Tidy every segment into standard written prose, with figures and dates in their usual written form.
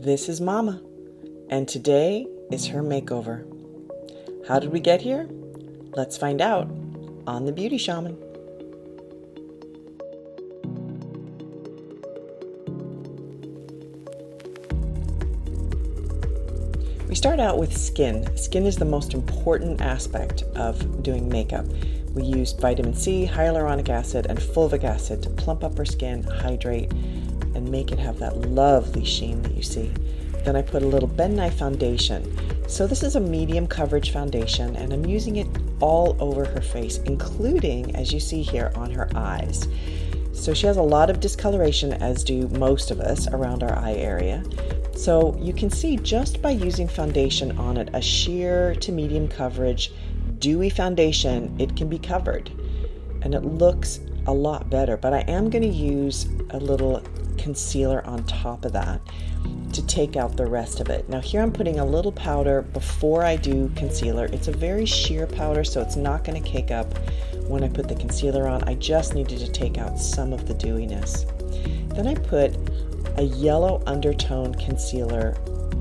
This is Mama, and today is her makeover. How did we get here? Let's find out on The Beauty Shaman. We start out with skin. Skin is the most important aspect of doing makeup. We use vitamin C, hyaluronic acid, and fulvic acid to plump up our skin, hydrate, and make it have that lovely sheen that you see. Then I put a little Ben Nye foundation. So this is a medium coverage foundation, and I'm using it all over her face, including, as you see here, on her eyes. So she has a lot of discoloration, as do most of us, around our eye area. So you can see just by using foundation on it, a sheer to medium coverage, dewy foundation, it can be covered. And it looks a lot better, but I am going to use a little concealer on top of that to take out the rest of it. Now here I'm putting a little powder before I do concealer. It's a very sheer powder, so it's not going to cake up when I put the concealer on. I just needed to take out some of the dewiness. Then I put a yellow undertone concealer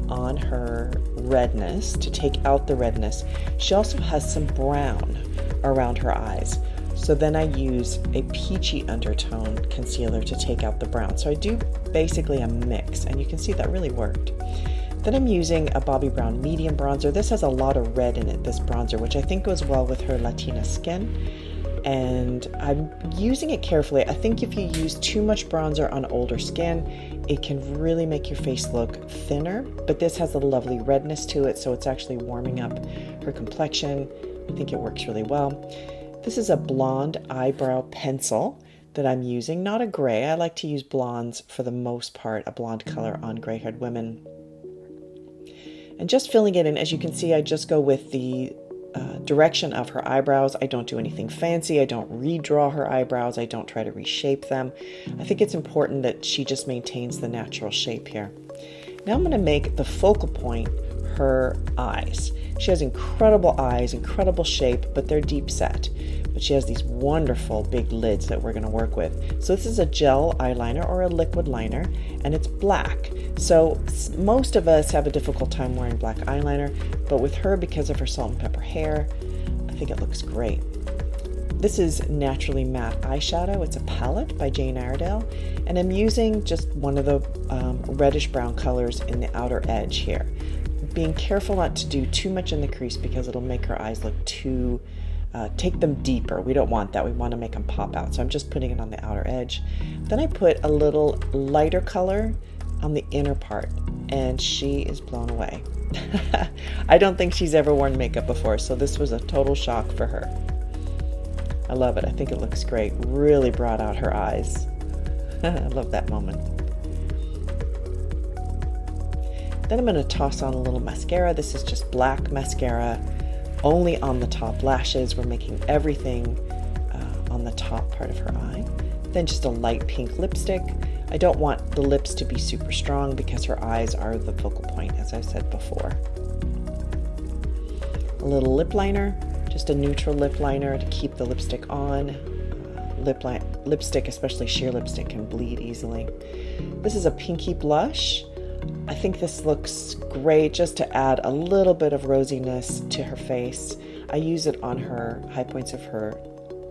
on her redness to take out the redness. She also has some brown around her eyes. So then I use a peachy undertone concealer to take out the brown. So I do basically a mix, and you can see that really worked. Then I'm using a Bobbi Brown medium bronzer. This has a lot of red in it, this bronzer, which I think goes well with her Latina skin. And I'm using it carefully. I think if you use too much bronzer on older skin, it can really make your face look thinner. But this has a lovely redness to it, so it's actually warming up her complexion. I think it works really well. This is a blonde eyebrow pencil that I'm using, not a gray. I like to use blondes for the most part, a blonde color on gray-haired women. And just filling it in, as you can see, I just go with the direction of her eyebrows. I don't do anything fancy. I don't redraw her eyebrows. I don't try to reshape them. I think it's important that she just maintains the natural shape here. Now I'm going to make the focal point her eyes. She has incredible eyes, incredible shape, but they're deep set. But she has these wonderful big lids that we're going to work with. So this is a gel eyeliner or a liquid liner, and it's black. So most of us have a difficult time wearing black eyeliner, but with her, because of her salt and pepper hair, I think it looks great. This is Naturally Matte Eyeshadow. It's a palette by Jane Iredale, and I'm using just one of the reddish brown colors in the outer edge here. Being careful not to do too much in the crease because it'll make her eyes look too, take them deeper. We don't want that. We want to make them pop out. So I'm just putting it on the outer edge. Then I put a little lighter color on the inner part, and she is blown away. I don't think she's ever worn makeup before, so this was a total shock for her. I love it. I think it looks great. Really brought out her eyes. I love that moment. Then I'm going to toss on a little mascara. This is just black mascara, only on the top lashes. We're making everything on the top part of her eye. Then just a light pink lipstick. I don't want the lips to be super strong because her eyes are the focal point, as I said before. A little lip liner, just a neutral lip liner to keep the lipstick on. Lipstick, especially sheer lipstick, can bleed easily. This is a pinky blush. I think this looks great just to add a little bit of rosiness to her face. I use it on her high points of her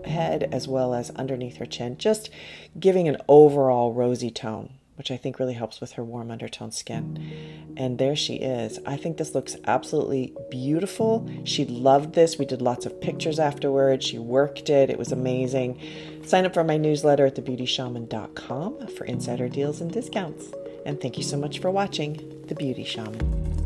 head as well as underneath her chin, just giving an overall rosy tone, which I think really helps with her warm undertone skin. And there she is. I think this looks absolutely beautiful. She loved this. We did lots of pictures afterwards. She worked it. It was amazing. Sign up for my newsletter at thebeautyshaman.com for insider deals and discounts. And thank you so much for watching The Beauty Shaman.